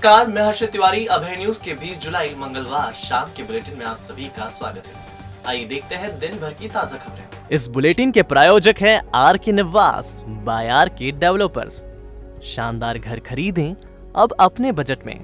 नमस्कार, मैं हर्षित तिवारी। अभय न्यूज के 20 जुलाई मंगलवार शाम के बुलेटिन में आप सभी का स्वागत है। आइए देखते हैं दिन भर की ताजा खबरें। इस बुलेटिन के प्रायोजक हैं आर के निवास बाय आर के डेवलपर्स। शानदार घर खरीदें अब अपने बजट में।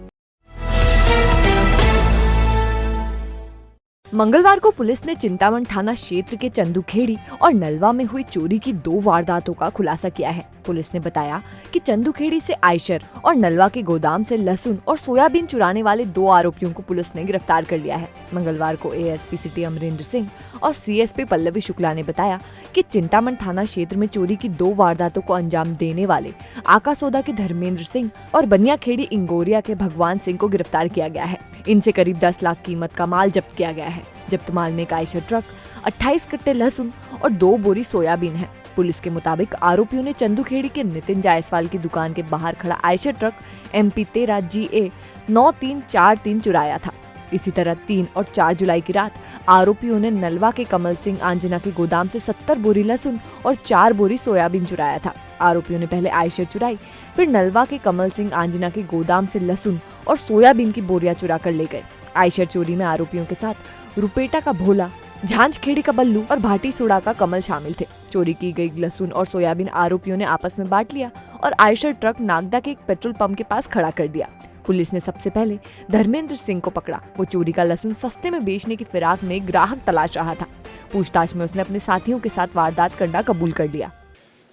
मंगलवार को पुलिस ने चिंतामण थाना क्षेत्र के चंदूखेड़ी और नलवा में हुई चोरी की 2 वारदातों का खुलासा किया है। पुलिस ने बताया कि चंदूखेड़ी से आयशर और नलवा के गोदाम से लहसुन और सोयाबीन चुराने वाले 2 आरोपियों को पुलिस ने गिरफ्तार कर लिया है। मंगलवार को एएसपी सिटी अमरेंद्र सिंह और सीएसपी पल्लवी शुक्ला ने बताया कि चिंतामण थाना क्षेत्र में चोरी की 2 वारदातों को अंजाम देने वाले आकासोदा के धर्मेंद्र सिंह और बनियाखेड़ी इंगोरिया के भगवान सिंह को गिरफ्तार किया गया है। इनसे करीब 10 लाख कीमत का माल जब्त किया गया है। जब्त माल में एक आयशर ट्रक, 28 कट्टे लहसुन और 2 बोरी सोयाबीन है। पुलिस के मुताबिक आरोपियों ने चंदूखेड़ी के नितिन जायसवाल की दुकान के बाहर खड़ा आयशर ट्रक MP 13 GA 9343 चुराया था। इसी तरह 3 और 4 जुलाई की रात आरोपियों ने नलवा के कमल सिंह आंजना के गोदाम से 70 बोरी लहसुन और 4 बोरी सोयाबीन चुराया था। आरोपियों ने पहले आयशर चुराई, फिर नलवा के कमल सिंह आंजना के गोदाम से लहसुन और सोयाबीन की बोरियां चुरा कर ले गए। आयशर चोरी में आरोपियों के साथ रुपेटा का भोला, झांझखेड़ी का बल्लू और भाटी सुड़ा का कमल शामिल थे। चोरी की गई लहसुन और सोयाबीन आरोपियों ने आपस में बांट लिया और आयशर ट्रक नागदा के एक पेट्रोल पंप के पास खड़ा कर दिया। पुलिस ने सबसे पहले धर्मेंद्र सिंह को पकड़ा। वो चोरी का लहसुन सस्ते में बेचने की फिराक में ग्राहक तलाश रहा था। पूछताछ में उसने अपने साथियों के साथ वारदात करना कबूल कर लिया।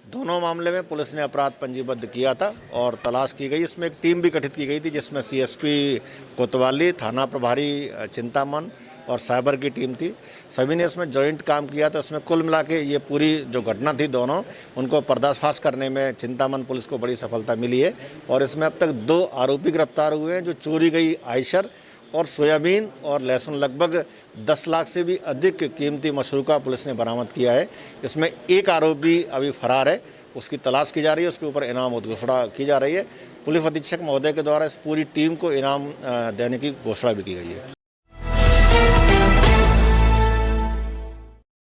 दोनों मामले में पुलिस ने अपराध पंजीबद्ध किया था और तलाश की गई। इसमें एक टीम भी गठित की गई थी जिसमें CSP कोतवाली, थाना प्रभारी चिंतामन और साइबर की टीम थी। सभी ने इसमें जॉइंट काम किया था। इसमें कुल मिला के ये पूरी जो घटना थी दोनों उनको पर्दाफाश करने में चिंतामन पुलिस को बड़ी सफलता मिली है और इसमें अब तक 2 आरोपी गिरफ्तार हुए हैं जो चोरी गई आयशर और सोयाबीन और लहसुन लगभग 10 लाख से भी अधिक कीमती मशरूका पुलिस ने बरामद किया है। इसमें एक आरोपी अभी फरार है, उसकी तलाश की जा रही है, उसके ऊपर इनाम घोषणा की जा रही है। पुलिस अधीक्षक महोदय के द्वारा इस पूरी टीम को इनाम देने की घोषणा भी की गई है।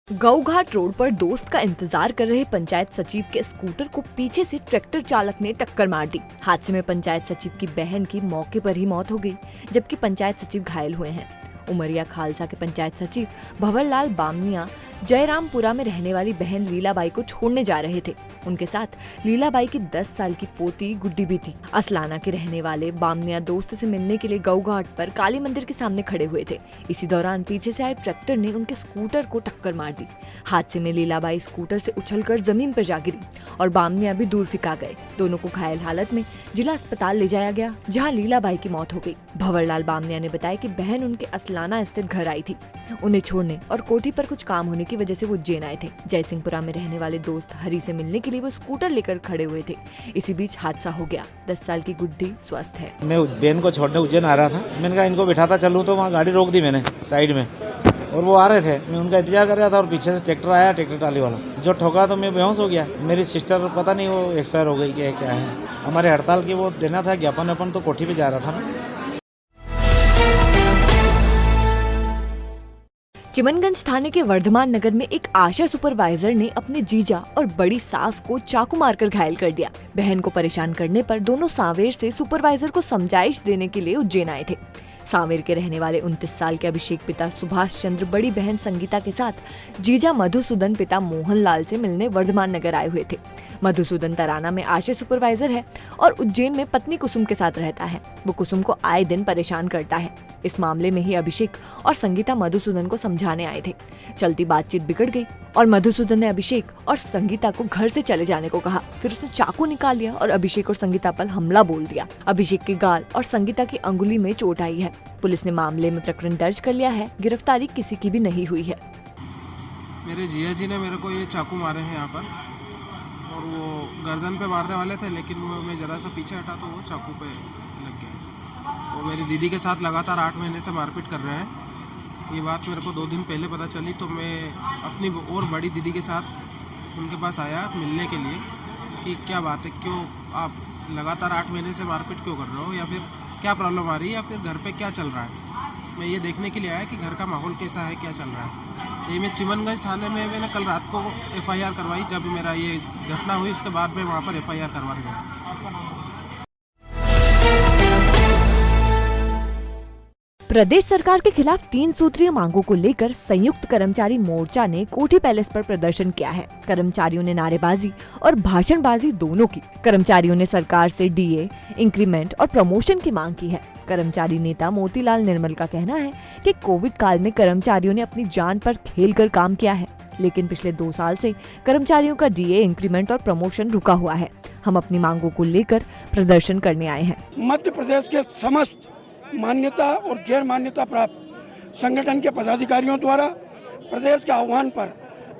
गौघाट रोड पर दोस्त का इंतजार कर रहे पंचायत सचिव के स्कूटर को पीछे से ट्रैक्टर चालक ने टक्कर मार दी। हादसे में पंचायत सचिव की बहन की मौके पर ही मौत हो गई, जबकि पंचायत सचिव घायल हुए हैं। उमरिया खालसा के पंचायत सचिव भंवरलाल बामनिया जयरामपुरा में रहने वाली बहन लीलाबाई को छोड़ने जा रहे थे। उनके साथ लीलाबाई की 10 साल की पोती गुड्डी भी थी। असलाना के रहने वाले बामनिया दोस्त से मिलने के लिए गौघाट पर काली मंदिर के सामने खड़े हुए थे। इसी दौरान पीछे से आए ट्रैक्टर ने उनके स्कूटर को टक्कर मार दी। हादसे में लीलाबाई स्कूटर से उछलकर जमीन पर जा गिरी और बामनिया भी दूर फिका गए। दोनों को घायल हालत में जिला अस्पताल ले जाया गया, जहाँ लीलाबाई की मौत हो गई। भंवरलाल बामनिया ने बताया कि बहन उनके असलाना स्थित घर आई थी। उन्हें छोड़ने और कोठी पर कुछ काम होने की वजह से वो उज्जैन आए थे। जयसिंहपुरा में रहने वाले दोस्त हरी से मिलने के लिए वो स्कूटर लेकर खड़े हुए थे। इसी बीच हादसा हो गया। 10 साल की गुड्डी स्वस्थ है। मैं बहन को छोड़ने उज्जैन आ रहा था। मैंने कहा इनको बिठाता चलूं, तो वहाँ गाड़ी रोक दी मैंने साइड में और वो आ रहे थे। मैं उनका इंतजार कर रहा था और पीछे से ट्रैक्टर आया, ट्रैक्टर ट्राली वाला जो ठोका तो मैं बेहोश हो गया। मेरी सिस्टर पता नहीं वो एक्सपायर हो गई क्या है। हमारे हड़ताल की वो देना था ज्ञापन, अपन तो कोठी पे जा रहा था मैं। चिमनगंज थाने के वर्धमान नगर में एक आशा सुपरवाइजर ने अपने जीजा और बड़ी सास को चाकू मारकर घायल कर दिया। बहन को परेशान करने पर दोनों सांवेर से सुपरवाइजर को समझाइश देने के लिए उज्जैन आए थे। सांवेर के रहने वाले 29 साल के अभिषेक पिता सुभाष चंद्र बड़ी बहन संगीता के साथ जीजा मधुसूदन पिता मोहन लाल से मिलने वर्धमान नगर आए हुए थे। मधुसूदन तराना में आशा सुपरवाइजर है और उज्जैन में पत्नी कुसुम के साथ रहता है। वो कुसुम को आए दिन परेशान करता है। इस मामले में ही अभिषेक और संगीता मधुसूदन को समझाने आए थे। चलती बातचीत बिगड़ गई और मधुसूदन ने अभिषेक और संगीता को घर से चले जाने को कहा। फिर उसने चाकू निकाल लिया और अभिषेक और संगीता पर हमला बोल दिया। अभिषेक के गाल और संगीता की अंगुली में चोट आई है। पुलिस ने मामले में प्रकरण दर्ज कर लिया है। गिरफ्तारी किसी की भी नहीं हुई है। मेरे जिया जी ने मेरे को ये चाकू मारे हैं यहाँ पर और वो गर्दन पे मारने वाले थे, लेकिन मैं जरा सा पीछे हटा तो वो चाकू पे लग गया। वो मेरी दीदी के साथ लगातार 8 महीने से मारपीट कर रहे हैं। ये बात मेरे को 2 दिन पहले पता चली तो मैं अपनी और बड़ी दीदी के साथ उनके पास आया मिलने के लिए कि क्या बात है, क्यों आप लगातार 8 महीने से मारपीट क्यों कर रहे हो, या फिर क्या प्रॉब्लम आ रही है, या फिर घर पे क्या चल रहा है। मैं ये देखने के लिए आया कि घर का माहौल कैसा है, क्या चल रहा है। ये मैं चिमनगंज थाने में मैंने कल रात को FIR करवाई। जब मेरा ये घटना हुई उसके बाद मैं वहाँ पर FIR करवा गया। प्रदेश सरकार के खिलाफ 3 सूत्रीय मांगों को लेकर संयुक्त कर्मचारी मोर्चा ने कोठी पैलेस पर प्रदर्शन किया है। कर्मचारियों ने नारेबाजी और भाषणबाजी दोनों की। कर्मचारियों ने सरकार से डीए, इंक्रीमेंट और प्रमोशन की मांग की है। कर्मचारी नेता मोतीलाल निर्मल का कहना है कि कोविड काल में कर्मचारियों ने अपनी जान पर खेलकर काम किया है, लेकिन पिछले 2 साल से कर्मचारियों का डीए, इंक्रीमेंट और प्रमोशन रुका हुआ है। हम अपनी मांगों को लेकर प्रदर्शन करने आए हैं। मध्य प्रदेश के समस्त मान्यता और गैर मान्यता प्राप्त संगठन के पदाधिकारियों द्वारा प्रदेश के आह्वान पर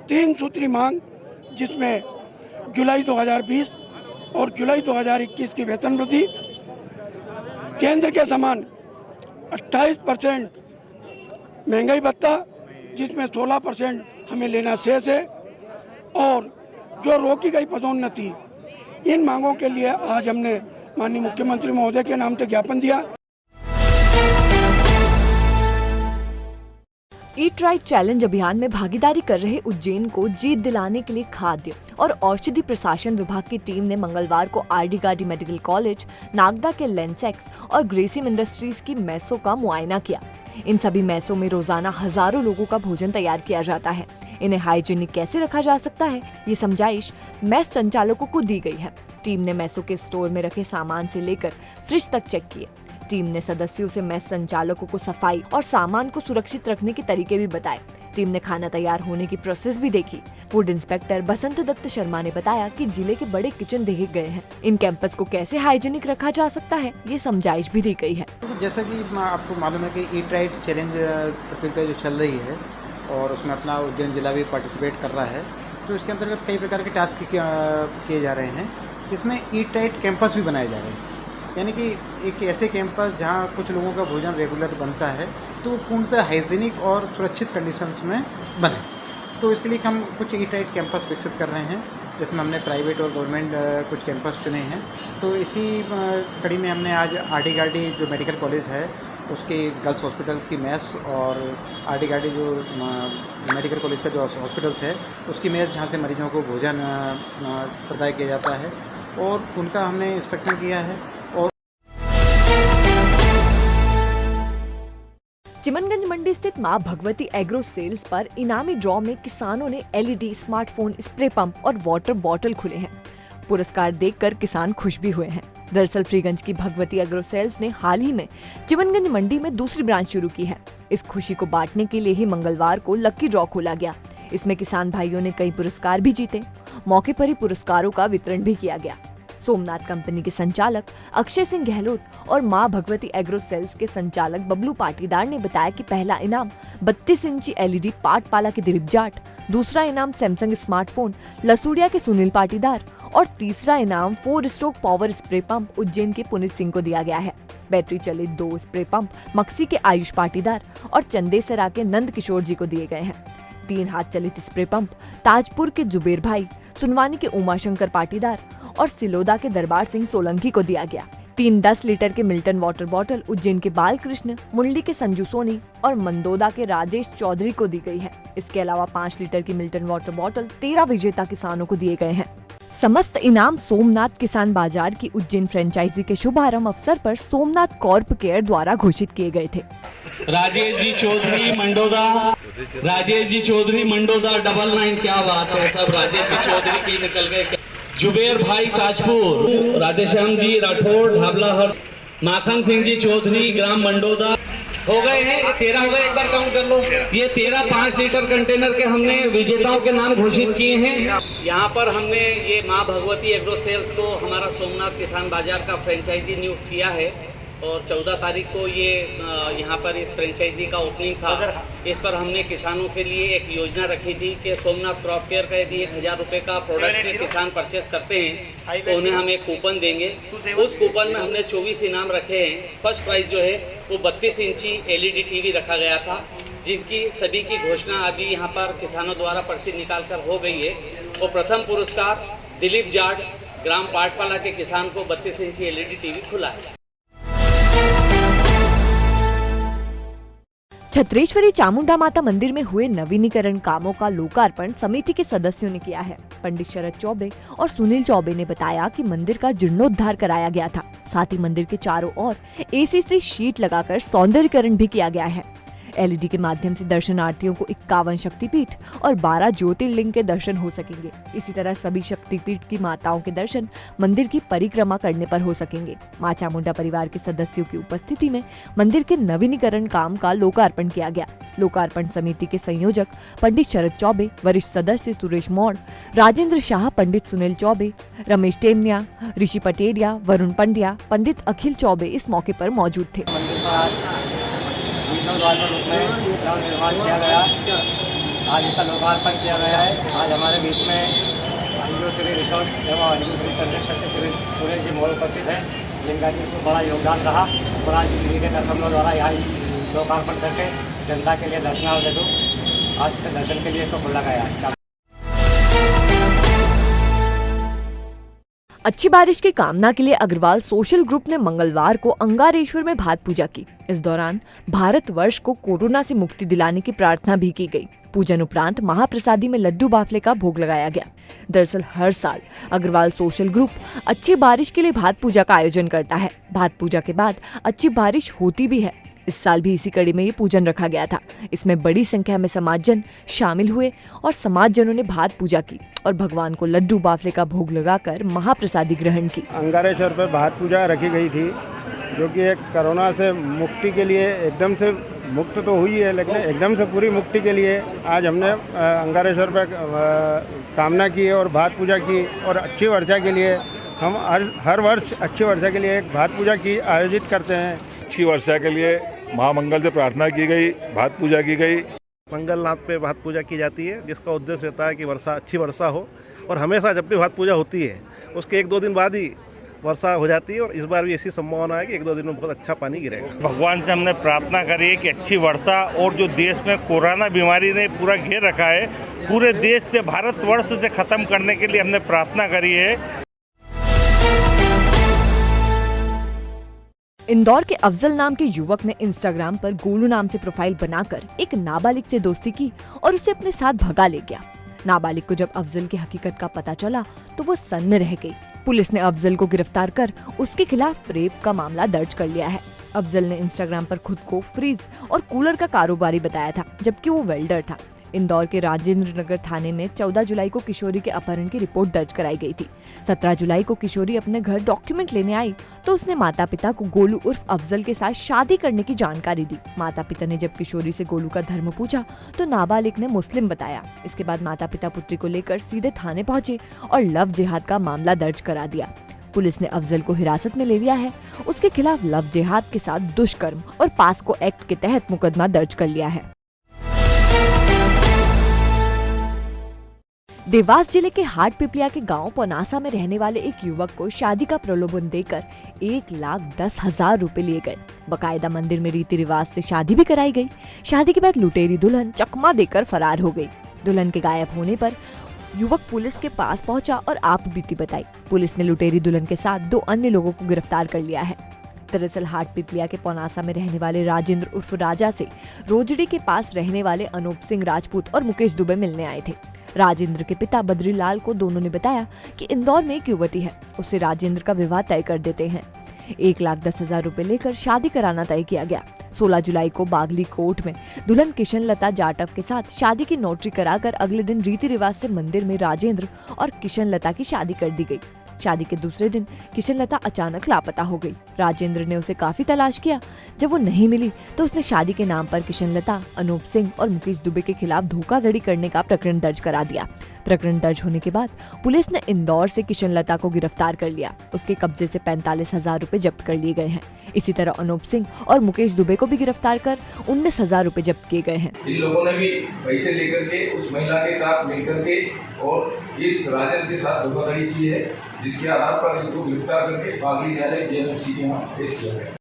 3 सूत्री मांग, जिसमें जुलाई 2020 और जुलाई 2021 की वेतन वृद्धि, केंद्र के समान 28% महंगाई भत्ता, जिसमें 16% हमें लेना शेष है, और जो रोकी गई पदोन्नति, इन मांगों के लिए आज हमने माननीय मुख्यमंत्री महोदय के नाम से ज्ञापन दिया। ईट राइट चैलेंज अभियान में भागीदारी कर रहे उज्जैन को जीत दिलाने के लिए खाद्य और औषधि प्रशासन विभाग की टीम ने मंगलवार को RD Gardi medical college, Nagda के लेंसेक्स और ग्रेसिम इंडस्ट्रीज की मेसों का मुआयना किया। इन सभी मेसों में रोजाना हजारों लोगों का भोजन तैयार किया जाता है। इन्हें हाइजीनिक कैसे रखा जा सकता है, ये समझाइश मेस संचालकों को दी गई है। टीम ने मेसों के स्टोर में रखे सामान से लेकर फ्रिज तक चेक किए। टीम ने सदस्यों से मेस संचालकों को सफाई और सामान को सुरक्षित रखने के तरीके भी बताए। टीम ने खाना तैयार होने की प्रोसेस भी देखी। फूड इंस्पेक्टर बसंत दत्त शर्मा ने बताया कि जिले के बड़े किचन देखे गए हैं। इन कैंपस को कैसे हाइजीनिक रखा जा सकता है, ये समझाइश भी दी गई है। जैसा कि आपको मालूम है कि ईट राइट चैलेंज प्रतियोगिता जो चल रही है और उसमें अपना उज्जैन जिला भी पार्टिसिपेट कर रहा है, तो इसके अंतर्गत कई प्रकार के टास्क किए जा रहे हैं। इसमें ईट राइट कैंपस भी बनाए जा रहे हैं, यानी कि एक ऐसे कैंपस जहाँ कुछ लोगों का भोजन रेगुलर बनता है तो वो पूर्णतः हाइजीनिक और सुरक्षित कंडीशंस में बने। तो इसके लिए हम कुछ ईट राइट कैंपस विकसित कर रहे हैं, जिसमें हमने प्राइवेट और गवर्नमेंट कुछ कैंपस चुने हैं। तो इसी कड़ी में हमने आज आरडी गार्डी जो मेडिकल कॉलेज है उसके गर्ल्स हॉस्पिटल की मेस और आरडी गार्डी जो मेडिकल कॉलेज का जो हॉस्पिटल्स है उसकी मेस, जहाँ से मरीजों को भोजन प्रदान किया जाता है, और उनका हमने इंस्पेक्शन किया है। और चिमनगंज मंडी स्थित मां भगवती एग्रो सेल्स पर इनामी ड्रॉ में किसानों ने एलईडी, स्मार्टफोन, स्प्रे पंप और वाटर बॉटल खुले हैं। पुरस्कार देखकर किसान खुश भी हुए हैं। दरअसल फ्रीगंज की भगवती एग्रो सेल्स ने हाल ही में चिमनगंज मंडी में दूसरी ब्रांच शुरू की है। इस खुशी को बांटने के लिए ही मंगलवार को लकी ड्रॉ खोला गया। इसमें किसान भाइयों ने कई पुरस्कार भी जीते। मौके पर ही पुरस्कारों का वितरण भी किया गया। सोमनाथ कंपनी के संचालक अक्षय सिंह गहलोत और मां भगवती एग्रो सेल्स के संचालक बबलू पाटीदार ने बताया कि पहला इनाम 32 इंची एलईडी पाटपाला के दिलीप जाट, दूसरा इनाम सैमसंग स्मार्टफोन लसूड़िया के सुनील पाटीदार और तीसरा इनाम 4 stroke power spray pump Ujjain के पुनीत सिंह को दिया गया है। बैटरी चलित 2 स्प्रे पंप मक्सी के आयुष पाटीदार और चंदेसरा के नंद किशोर जी को दिए गए हैं। 3 हाथ चलित स्प्रे पंप ताजपुर के जुबेर भाई, सुनवानी के उमाशंकर पाटीदार और सिलोदा के दरबार सिंह सोलंकी को दिया गया। 3 10 लीटर के मिल्टन वाटर बॉटल उज्जैन के बालकृष्ण, मुंडली के संजू सोनी और मंदोदा के राजेश चौधरी को दी गई है। इसके अलावा 5 लीटर की मिल्टन वाटर बॉटल 13 विजेता किसानों को दिए गए हैं। समस्त इनाम सोमनाथ किसान बाजार की उज्जैन फ्रेंचाइजी के शुभारंभ अवसर पर सोमनाथ कॉर्प केयर द्वारा घोषित किए गए थे। राजेश जी चौधरी मंडोदा, राजेश जी चौधरी मंडोदा 99, क्या बात है, सब राजेश जी चौधरी की निकल गए। जुबेर भाई ताजपुर, राधेश्याम जी राठौर ढाबलाहर, माखन सिंह जी चौधरी ग्राम मंडोदा, हो गए हैं 13 हो गए, एक बार काउंट कर लो। ये 13 5 लीटर कंटेनर के हमने विजेताओं के नाम घोषित किए हैं। यहाँ पर हमने ये माँ भगवती एग्रो सेल्स को हमारा सोमनाथ किसान बाजार का फ्रेंचाइजी नियुक्त किया है और 14 तारीख को ये यहाँ पर इस फ्रेंचाइजी का ओपनिंग था। इस पर हमने किसानों के लिए एक योजना रखी थी कि सोमनाथ क्रॉप केयर का यदि 1000 रुपये का प्रोडक्ट किसान परचेस करते हैं तो उन्हें हम एक कूपन देंगे। उस कूपन में हमने 24 इनाम रखे हैं। फर्स्ट प्राइज़ जो है वो 32 इंची एलईडी टीवी रखा गया था, जिनकी सभी की घोषणा अभी यहाँ पर किसानों द्वारा पर्ची निकाल कर हो गई है। वो प्रथम पुरस्कार दिलीप जाट ग्राम पाटपाला के किसान को 32 इंची एलईडी टीवी खुला है। छत्रेश्वरी चामुंडा माता मंदिर में हुए नवीनीकरण कामों का लोकार्पण समिति के सदस्यों ने किया है। पंडित शरद चौबे और सुनील चौबे ने बताया कि मंदिर का जीर्णोद्धार कराया गया था। साथ ही मंदिर के चारों ओर एसीसी शीट लगाकर सौंदर्यीकरण भी किया गया है। एलईडी के माध्यम से दर्शनार्थियों को 51 शक्तिपीठ और 12 ज्योतिर्लिंग के दर्शन हो सकेंगे। इसी तरह सभी शक्तिपीठ की माताओं के दर्शन मंदिर की परिक्रमा करने पर हो सकेंगे। मां चामुंडा परिवार के सदस्यों की उपस्थिति में मंदिर के नवीनीकरण काम का लोकार्पण किया गया। लोकार्पण समिति के संयोजक पंडित शरद चौबे, वरिष्ठ सदस्य सुरेश मौड़, राजेंद्र शाह, पंडित सुनील चौबे, रमेश टेमनिया, ऋषि पटेरिया, वरुण पंड्या, पंडित अखिल चौबे इस मौके पर मौजूद थे। द्वार के रूप में निर्माण किया गया, आज इसका लोकार्पण किया गया है। आज हमारे बीच में अंजू श्री रिसोर्ट एवं अंजू श्री संरक्षक श्री सुरेश जी मौर्य उपस्थित हैं, जिनका इसमें बड़ा योगदान रहा और आज श्री के दर्शनों द्वारा यहाँ लोकार्पण करके जनता के लिए दर्शनार्थ हेतु आज से दर्शन के लिए इसको खोला गया है। अच्छी बारिश की कामना के लिए अग्रवाल सोशल ग्रुप ने मंगलवार को अंगारेश्वर में भात पूजा की। इस दौरान भारतवर्ष को कोरोना से मुक्ति दिलाने की प्रार्थना भी की गई। पूजन उपरांत महाप्रसादी में लड्डू बाफले का भोग लगाया गया। दरअसल हर साल अग्रवाल सोशल ग्रुप अच्छी बारिश के लिए भात पूजा का आयोजन करता है। भात पूजा के बाद अच्छी बारिश होती भी है। इस साल भी इसी कड़ी में ये पूजन रखा गया था। इसमें बड़ी संख्या में समाजजन शामिल हुए और समाजजनों ने भात पूजा की और भगवान को लड्डू बाफले का भोग लगाकर महाप्रसादी ग्रहण की। अंगारेश्वर पर भात पूजा रखी गई थी, जो कि एक कोरोना से मुक्ति के लिए एकदम से मुक्त तो हुई है, लेकिन एकदम से पूरी मुक्ति के लिए आज हमने अंगारेश्वर पर कामना की और भात पूजा की। और अच्छी वर्षा के लिए हम हर वर्ष अच्छी वर्षा के लिए एक भात पूजा की आयोजित करते हैं। अच्छी वर्षा के लिए महामंगल से प्रार्थना की गई, भात पूजा की गई। मंगलनाथ पे भात पूजा की जाती है, जिसका उद्देश्य रहता है कि वर्षा अच्छी वर्षा हो। और हमेशा जब भी भात पूजा होती है उसके 1-2 दिन बाद ही वर्षा हो जाती है और इस बार भी ऐसी संभावना है कि 1-2 दिन में बहुत अच्छा पानी गिरेगा। भगवान से हमने प्रार्थना करी है कि अच्छी वर्षा, और जो देश में कोरोना बीमारी ने पूरा घेर रखा है, पूरे देश से भारतवर्ष से खत्म करने के लिए हमने प्रार्थना करी है। इंदौर के अफजल नाम के युवक ने इंस्टाग्राम पर गोलू नाम से प्रोफाइल बनाकर एक नाबालिग से दोस्ती की और उसे अपने साथ भगा ले गया। नाबालिग को जब अफजल की हकीकत का पता चला तो वो सन्न रह गई। पुलिस ने अफजल को गिरफ्तार कर उसके खिलाफ रेप का मामला दर्ज कर लिया है। अफजल ने इंस्टाग्राम पर खुद को फ्रिज और कूलर का कारोबारी बताया था, जबकि वो वेल्डर था। इंदौर के राजेंद्र नगर थाने में 14 जुलाई को किशोरी के अपहरण की रिपोर्ट दर्ज कराई गई थी। 17 जुलाई को किशोरी अपने घर डॉक्यूमेंट लेने आई तो उसने माता पिता को गोलू उर्फ अफजल के साथ शादी करने की जानकारी दी। माता पिता ने जब किशोरी से गोलू का धर्म पूछा तो नाबालिग ने मुस्लिम बताया। इसके बाद माता पिता पुत्री को लेकर सीधे थाने पहुंचे और लव जिहाद का मामला दर्ज करा दिया। पुलिस ने अफजल को हिरासत में ले लिया है। उसके खिलाफ लव जिहाद के साथ दुष्कर्म और पास्को एक्ट के तहत मुकदमा दर्ज कर लिया है। देवास जिले के हाट पिपलिया के गांव पनासा में रहने वाले एक युवक को शादी का प्रलोभन देकर 1,10,000 रुपए लिए गए। बकायदा मंदिर में रीति रिवाज से शादी भी कराई गई। शादी के बाद लुटेरी दुल्हन चकमा देकर फरार हो गई। दुल्हन के गायब होने पर युवक पुलिस के पास पहुंचा और आप बीती बताई। पुलिस ने लुटेरी दुल्हन के साथ 2 अन्य लोगों को गिरफ्तार कर लिया है। दरअसल हाट पिपलिया के पौनासा में रहने वाले राजेंद्र उर्फ राजा से रोजड़ी के पास रहने वाले अनूप सिंह राजपूत और मुकेश दुबे मिलने आए थे। राजेंद्र के पिता बद्रीलाल को दोनों ने बताया कि इंदौर में एक युवती है, उससे राजेंद्र का विवाह तय कर देते हैं। 1,10,000 रुपए लेकर शादी कराना तय किया गया। 16 जुलाई को बागली कोर्ट में दुल्हन किशन लता जाटव के साथ शादी की नोटरी कराकर अगले दिन रीति रिवाज से मंदिर में राजेंद्र और किशन लता की शादी कर दी गई। शादी के दूसरे दिन किशन लता अचानक लापता हो गई। राजेंद्र ने उसे काफी तलाश किया। जब वो नहीं मिली तो उसने शादी के नाम पर किशन लता, अनूप सिंह और मुकेश दुबे के खिलाफ धोखाधड़ी करने का प्रकरण दर्ज करा दिया। प्रकरण दर्ज होने के बाद पुलिस ने इंदौर से किशन लता को गिरफ्तार कर लिया। उसके कब्जे से 45,000 रुपए जब्त कर लिए गए हैं। इसी तरह अनूप सिंह और मुकेश दुबे को भी गिरफ्तार कर 19,000 रुपए जब्त किए गए हैं। इन लोगों ने भी पैसे लेकर के उस महिला के साथ मिलकर के और इस राजन के साथ धोखाधड़ी की है, जिसके आधार पर इनको गिरफ्तार करके बागली न्यायालय जेएमसी के यहाँ पेश किया गया।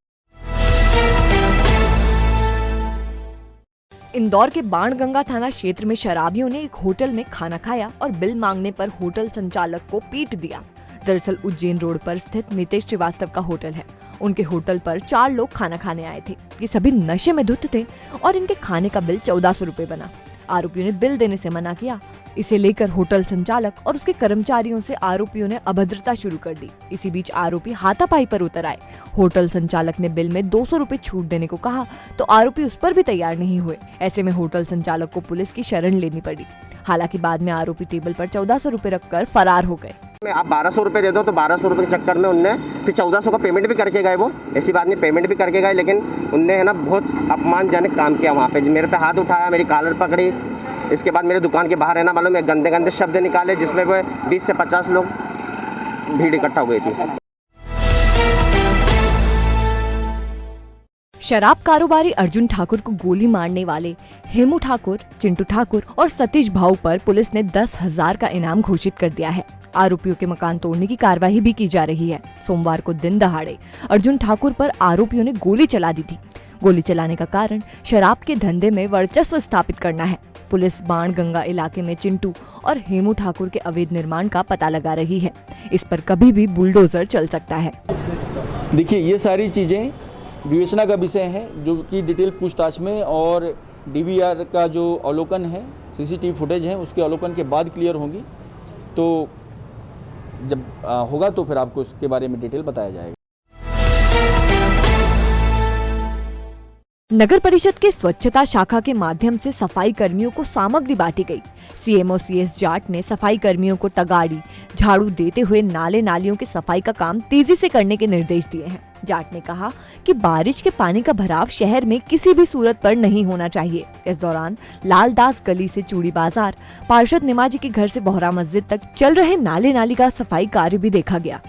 इंदौर के बाणगंगा थाना क्षेत्र में शराबियों ने एक होटल में खाना खाया और बिल मांगने पर होटल संचालक को पीट दिया। दरअसल उज्जैन रोड पर स्थित नितेश श्रीवास्तव का होटल है। उनके होटल पर 4 लोग खाना खाने आए थे। ये सभी नशे में धुत थे और इनके खाने का बिल 1400 रुपए बना। आरोपियों ने बिल देने से मना किया। इसे लेकर होटल संचालक और उसके कर्मचारियों से आरोपियों ने अभद्रता शुरू कर दी। इसी बीच आरोपी हाथापाई पर उतर आए। होटल संचालक ने बिल में 200 रुपए छूट देने को कहा तो आरोपी उस पर भी तैयार नहीं हुए। ऐसे में होटल संचालक को पुलिस की शरण लेनी पड़ी। हालांकि बाद में आरोपी टेबल पर 1400 रुपए रखकर फरार हो गए। आप 1200 रुपये दे दो तो 1200 रुपये के चक्कर में उनने फिर 1400 का पेमेंट भी करके गए। वो ऐसी बात नहीं, पेमेंट भी करके गए, लेकिन उनने है ना बहुत अपमानजनक काम किया वहाँ पे। मेरे पे हाथ उठाया, मेरी कॉलर पकड़ी। इसके बाद मेरे दुकान के बाहर है ना मालूम है गंदे गंदे शब्द निकाले, जिसमें वो 20 से 50 लोग भीड़ इकट्ठा हो गई थी। शराब कारोबारी अर्जुन ठाकुर को गोली मारने वाले हेमू ठाकुर, चिंटू ठाकुर और सतीश भाऊ पर पुलिस ने 10,000 का इनाम घोषित कर दिया है। आरोपियों के मकान तोड़ने की कार्रवाई भी की जा रही है। सोमवार को दिन दहाड़े अर्जुन ठाकुर पर आरोपियों ने गोली चला दी थी। गोली चलाने का कारण शराब के धंधे में वर्चस्व स्थापित करना है। पुलिस बाणगंगा इलाके में चिंटू और हेमू ठाकुर के अवैध निर्माण का पता लगा रही है। इस पर कभी भी बुलडोजर चल सकता है। देखिए, ये सारी चीजें विवेचना का विषय है, जो कि डिटेल पूछताछ में और डीवीआर का जो अवलोकन है, सीसीटीवी फुटेज है, उसके अवलोकन के बाद क्लियर होगी। तो जब होगा तो फिर आपको इसके बारे में डिटेल बताया जाएगा। नगर परिषद के स्वच्छता शाखा के माध्यम से सफाई कर्मियों को सामग्री बांटी गई। सीएमओ सीएस जाट ने सफाई कर्मियों को तगाड़ी, झाड़ू देते हुए नाले नालियों की सफाई का काम तेजी से करने के निर्देश दिए हैं। जाट ने कहा कि बारिश के पानी का भराव शहर में किसी भी सूरत पर नहीं होना चाहिए। इस दौरान लालदास गली से चूड़ी बाजार, पार्षद निमाजी के घर से बोहरा मस्जिद तक चल रहे नाले नाली का सफाई कार्य भी देखा गया।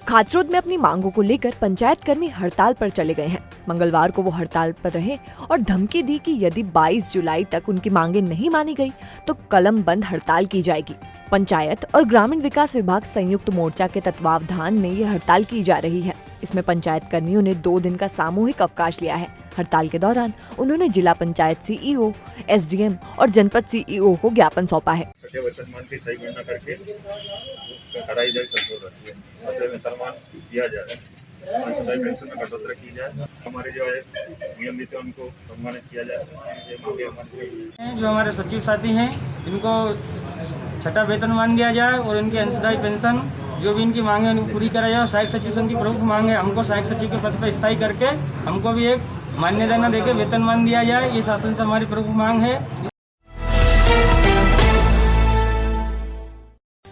खाचरोद में अपनी मांगों को लेकर पंचायत कर्मी हड़ताल पर चले गए हैं। मंगलवार को वो हड़ताल पर रहे और धमकी दी कि यदि 22 जुलाई तक उनकी मांगें नहीं मानी गई तो कलम बंद हड़ताल की जाएगी। पंचायत और ग्रामीण विकास विभाग संयुक्त मोर्चा के तत्वावधान में ये हड़ताल की जा रही है। इसमें पंचायत कर्मियों ने 2 दिन का सामूहिक अवकाश लिया है। हड़ताल के दौरान उन्होंने जिला पंचायत सीईओ, एसडीएम और जनपद सीईओ को ज्ञापन सौंपा है। सही गणना करके कराई जाए, सम्मान दिया जाए, पेंशन में कटौती की जाए, हमारे जो है नियमित उनको सम्मानित किया जाए। जो हमारे सचिव साथी हैं इनको छठा वेतनमान दिया जाए और इनकी अंशदायी पेंशन जो भी इनकी मांगे उनको पूरी कराई जाए। सहायक सचिव की प्रमुख मांग है हमको सहायक सचिव के पद पर स्थायी करके हमको भी एक मान्यता न देकर वेतनमान दिया जाए। ये शासन से हमारी प्रमुख मांग है।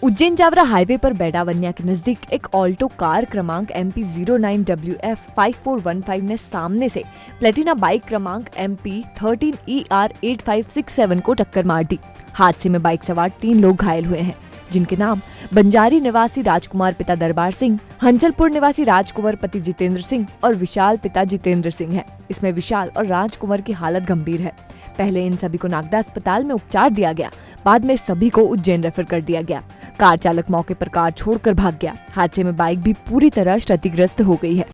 उज्जैन जावरा हाईवे पर बेडावन्या के नजदीक एक ऑल्टो कार क्रमांक MP 09WF 5415 ने सामने से प्लेटिना बाइक क्रमांक MP 13ER 8567 को टक्कर मार दी। हादसे में बाइक सवार 3 लोग घायल हुए हैं, जिनके नाम बंजारी निवासी राजकुमार पिता दरबार सिंह, हंसलपुर निवासी राजकुंवर पति जितेंद्र सिंह और विशाल पिता जितेंद्र सिंह है। इसमें विशाल और राजकुंवर की हालत गंभीर है। पहले इन सभी को नागदा अस्पताल में उपचार दिया गया, बाद में सभी को उज्जैन रेफर कर दिया गया। कार चालक मौके पर कार छोड़कर भाग गया। हादसे में बाइक भी पूरी तरह क्षतिग्रस्त हो गई है।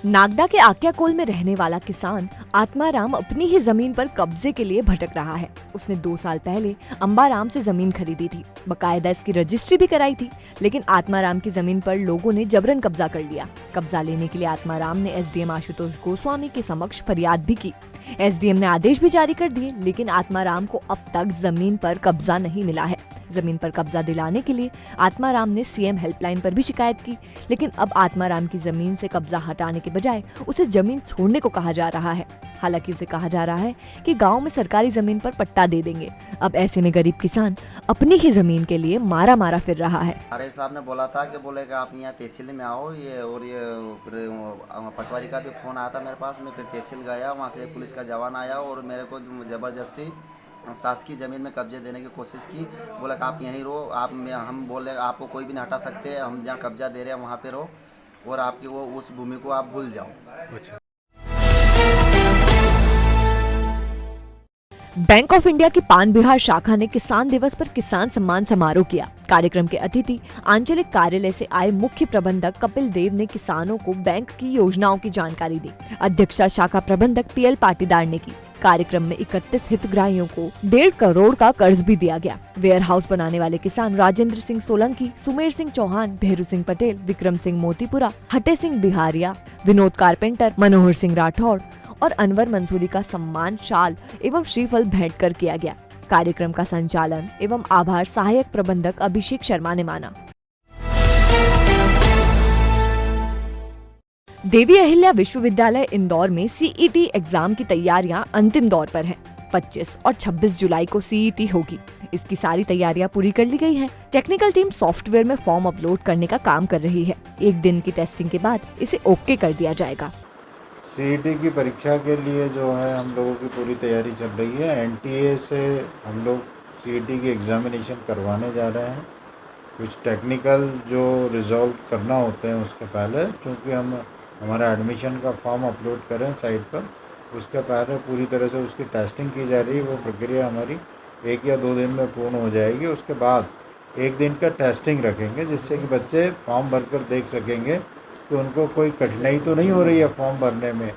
नागदा के आक्याकोल में रहने वाला किसान आत्माराम अपनी ही जमीन पर कब्जे के लिए भटक रहा है। उसने 2 साल पहले अंबाराम से जमीन खरीदी थी, बकायदा इसकी रजिस्ट्री भी कराई थी, लेकिन आत्माराम की जमीन पर लोगों ने जबरन कब्जा कर लिया। कब्जा लेने के लिए आत्माराम ने एसडीएम आशुतोष गोस्वामी के समक्ष फरियाद भी की। एसडीएम ने आदेश भी जारी कर दिए, लेकिन आत्माराम को अब तक जमीन पर कब्जा नहीं मिला है। जमीन पर कब्जा दिलाने के लिए आत्माराम ने सीएम हेल्पलाइन पर भी शिकायत की, लेकिन अब आत्माराम की जमीन से कब्जा हटाने के बजाय उसे जमीन छोड़ने को कहा जा रहा है। हालांकि उसे कहा जा रहा है कि गांव में सरकारी जमीन पर पट्टा दे देंगे। अब ऐसे में गरीब किसान अपनी ही जमीन के लिए मारा मारा फिर रहा है। आरए साहब ने बोला था कि बोलेगा आप यहाँ तहसील में आओ, ये और ये पटवारी का भी फोन आया था मेरे पास। मैं फिर तहसील गया, वहाँ से पुलिस का जवान आया और मेरे को जबरदस्ती शासकीय ज़मीन में कब्जे देने की कोशिश की। बोला कि आप यहीं रहो, हम बोले आपको कोई भी नहीं हटा सकते हैं, हम जहाँ कब्जा दे रहे हैं वहाँ पे रहो और आपकी वो उस भूमि को आप भूल जाओ। बैंक ऑफ इंडिया की पान बिहार शाखा ने किसान दिवस पर किसान सम्मान समारोह किया। कार्यक्रम के अतिथि आंचलिक कार्यालय से आए मुख्य प्रबंधक कपिल देव ने किसानों को बैंक की योजनाओं की जानकारी दी। अध्यक्षता शाखा प्रबंधक पीएल पाटीदार ने की। कार्यक्रम में 31 हितग्राहियों को 1.5 करोड़ का कर्ज भी दिया गया। वेयर हाउस बनाने वाले किसान राजेंद्र सिंह सोलंकी, सुमेर सिंह चौहान, भेरू सिंह पटेल, विक्रम सिंह मोतीपुरा, हटे सिंह बिहारिया, विनोद कारपेंटर, मनोहर सिंह राठौड़ और अनवर मंसूरी का सम्मान शाल एवं श्रीफल भेंट कर किया गया। कार्यक्रम का संचालन एवं आभार सहायक प्रबंधक अभिषेक शर्मा ने माना। देवी अहिल्या विश्वविद्यालय इंदौर में सीईटी एग्जाम की तैयारियां अंतिम दौर पर हैं। 25 और 26 जुलाई को सीईटी होगी। इसकी सारी तैयारियां पूरी कर ली गई हैं। टेक्निकल टीम सॉफ्टवेयर में फॉर्म अपलोड करने का काम कर रही है। 1 दिन की टेस्टिंग के बाद इसे ओके कर दिया जाएगा। सीईटी की परीक्षा के लिए जो है हम लोगों की पूरी तैयारी चल रही है। एनटीए से हम लोग सीईटी की एग्जामिनेशन करवाने जा रहे हैं। कुछ टेक्निकल जो रिजॉल्व करना होते हैं उसके पहले, क्योंकि हम हमारा एडमिशन का फॉर्म अपलोड करें साइट पर, उसके पहले पूरी तरह से उसकी टेस्टिंग की जा रही है। वो प्रक्रिया हमारी 1 या 2 दिन में पूर्ण हो जाएगी। उसके बाद 1 दिन का टेस्टिंग रखेंगे, जिससे कि बच्चे फॉर्म भरकर देख सकेंगे कि उनको कोई कठिनाई तो नहीं हो रही है फॉर्म भरने में।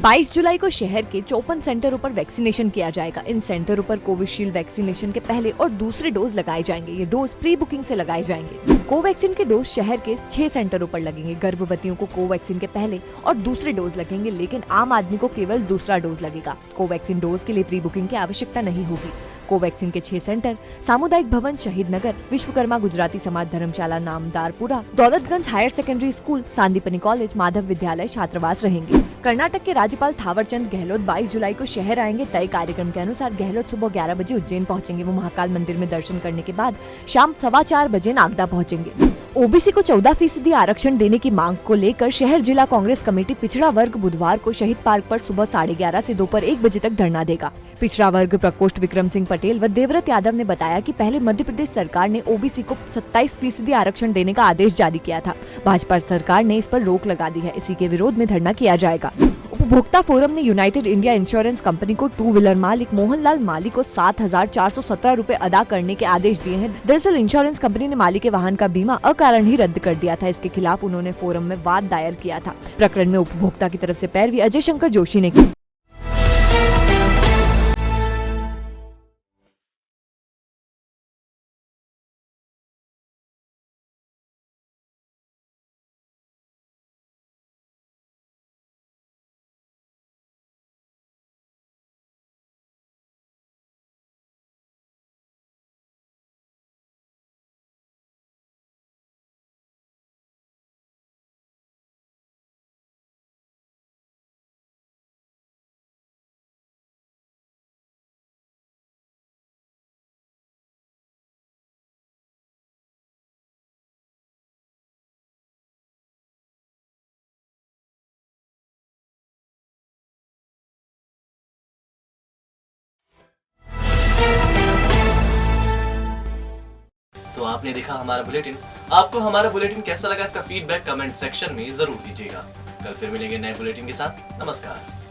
22 जुलाई को शहर के 54 सेंटरों पर वैक्सीनेशन किया जाएगा। इन सेंटरों पर कोविशील्ड वैक्सीनेशन के पहले और दूसरे डोज लगाए जाएंगे। ये डोज प्री बुकिंग से लगाए जाएंगे। कोवैक्सीन के डोज शहर के 6 सेंटरों पर लगेंगे। गर्भवतियों को कोवैक्सीन के पहले और दूसरे डोज लगेंगे, लेकिन आम आदमी को केवल दूसरा डोज लगेगा। कोवैक्सीन डोज के लिए प्री बुकिंग की आवश्यकता नहीं होगी। कोवैक्सीन के 6 सेंटर सामुदायिक भवन शहीद नगर, विश्वकर्मा गुजराती समाज धर्मशाला Namdarpura, Daulatganj higher secondary school, Sandipani college, Madhav विद्यालय छात्रावास रहेंगे। कर्नाटक के राज्यपाल थावरचंद गहलोत 22 जुलाई को शहर आएंगे। तय कार्यक्रम के अनुसार गहलोत सुबह 11 बजे उज्जैन पहुंचेंगे। वो महाकाल मंदिर में दर्शन करने के बाद शाम 4:15 बजे नागदा पहुंचेंगे। ओबीसी को 14% आरक्षण देने की मांग को लेकर शहर जिला कांग्रेस कमेटी पिछड़ा वर्ग बुधवार को शहीद पार्क पर सुबह 11:30 से दोपहर 1 बजे तक धरना देगा। पिछड़ा वर्ग प्रकोष्ठ विक्रम सिंह पटेल व देवव्रत यादव ने बताया कि पहले मध्य प्रदेश सरकार ने ओबीसी को 27% आरक्षण देने का आदेश जारी किया था। भाजपा सरकार ने इस पर रोक लगा दी है। इसी के विरोध में धरना किया जाएगा। उपभोक्ता फोरम ने यूनाइटेड इंडिया इंश्योरेंस कंपनी को 2 व्हीलर मालिक मोहनलाल माली को 7,417 रुपए अदा करने के आदेश दिए हैं। दरअसल इंश्योरेंस कंपनी ने माली के वाहन का बीमा अकारण ही रद्द कर दिया था। इसके खिलाफ उन्होंने फोरम में वाद दायर किया था। प्रकरण में उपभोक्ता की तरफ से पैरवी अजय शंकर जोशी ने की। तो आपने देखा हमारा बुलेटिन। आपको हमारा बुलेटिन कैसा लगा, इसका फीडबैक कमेंट सेक्शन में जरूर दीजिएगा। कल फिर मिलेंगे नए बुलेटिन के साथ। नमस्कार।